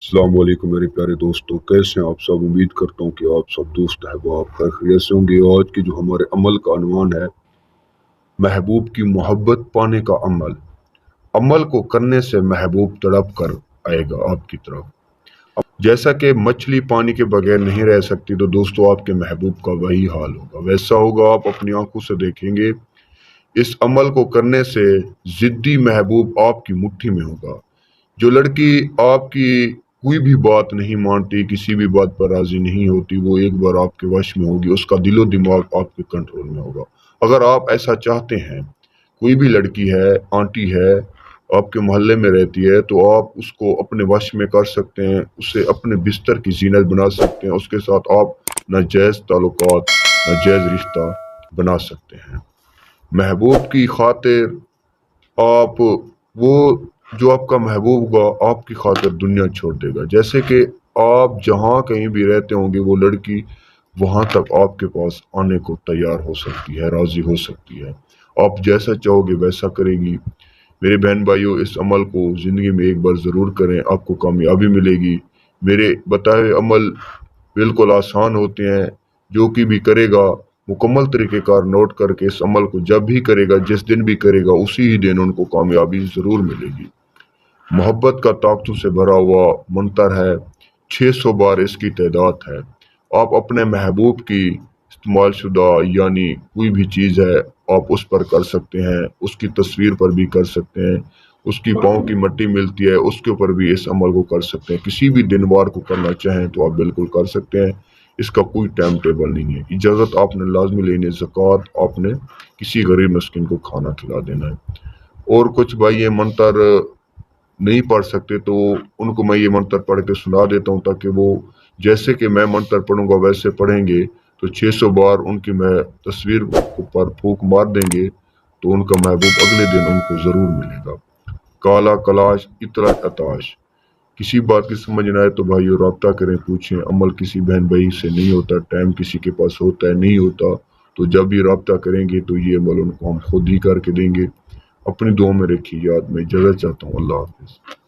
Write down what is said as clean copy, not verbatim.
अस्सलाम वालेकुम मेरे प्यारे दोस्तों, कैसे हैं आप सब। उम्मीद करता हूँ कि आप सब दोस्त अहबाब खैर खैरियत से होंगे। आज की जो हमारे अमल का अनवान है, महबूब की मोहब्बत पाने का अमल। अमल को करने से महबूब तड़प कर आएगा आपकी तरफ। जैसा कि मछली पानी के बगैर नहीं रह सकती, तो दोस्तों आपके महबूब का वही हाल होगा। वैसा होगा, आप अपनी आंखों से देखेंगे। इस अमल को करने से जिद्दी महबूब आपकी मुट्ठी में होगा। जो लड़की आपकी कोई भी बात नहीं मानती, किसी भी बात पर राजी नहीं होती, वो एक बार आपके वश में होगी। उसका दिलो दिमाग आपके कंट्रोल में होगा। अगर आप ऐसा चाहते हैं, कोई भी लड़की है, आंटी है, आपके मोहल्ले में रहती है, तो आप उसको अपने वश में कर सकते हैं। उसे अपने बिस्तर की जीनत बना सकते हैं। उसके साथ आप नाजायज ताल्लुकात, नाजायज रिश्ता बना सकते हैं। महबूब की खातिर आप, वो जो आपका महबूब होगा आपकी खातिर दुनिया छोड़ देगा। जैसे कि आप जहाँ कहीं भी रहते होंगे, वो लड़की वहाँ तक आपके पास आने को तैयार हो सकती है, राजी हो सकती है। आप जैसा चाहोगे वैसा करेगी। मेरे बहन भाइयों, इस अमल को ज़िंदगी में एक बार ज़रूर करें, आपको कामयाबी मिलेगी। मेरे बताए हुए अमल बिल्कुल आसान होते हैं। जो कि भी करेगा, मुकम्मल तरीक़ेकार नोट करके इस अमल को जब भी करेगा, जिस दिन भी करेगा, उसी ही दिन उनको कामयाबी ज़रूर मिलेगी। मोहब्बत का ताकतों से भरा हुआ मंतर है, 600 बार इसकी तादाद है। आप अपने महबूब की इस्तेमाल शुदा यानी कोई भी चीज़ है, आप उस पर कर सकते हैं। उसकी तस्वीर पर भी कर सकते हैं। उसकी पाँव की मट्टी मिलती है, उसके ऊपर भी इस अमल को कर सकते हैं। किसी भी दिन वार को करना चाहें तो आप बिल्कुल कर सकते हैं। इसका कोई टाइम टेबल नहीं है। इजाज़त आपने लाजमी लेनी, ज़कात आपने किसी गरीब मिस्किन को खाना खिला देना है। और कुछ भाई ये मंतर नहीं पढ़ सकते, तो उनको मैं ये मंत्र पढ़ के सुना देता हूँ, ताकि वो जैसे कि मैं मंत्र पढ़ूंगा वैसे पढ़ेंगे, तो 600 बार उनकी मैं तस्वीर पर फूंक मार देंगे, तो उनका महबूब अगले दिन उनको ज़रूर मिलेगा। काला कलाश इतरा अताश। किसी बात की समझ ना आए तो भाइयों रब्ता करें, पूछें। अमल किसी बहन भाई से नहीं होता, टाइम किसी के पास होता है नहीं होता, तो जब भी रब्ता करेंगे तो ये अमल उनको हम खुद ही करके देंगे। अपनी दुआ में रखिए, याद में। इजाज़त चाहता हूँ। अल्लाह हाफिज़।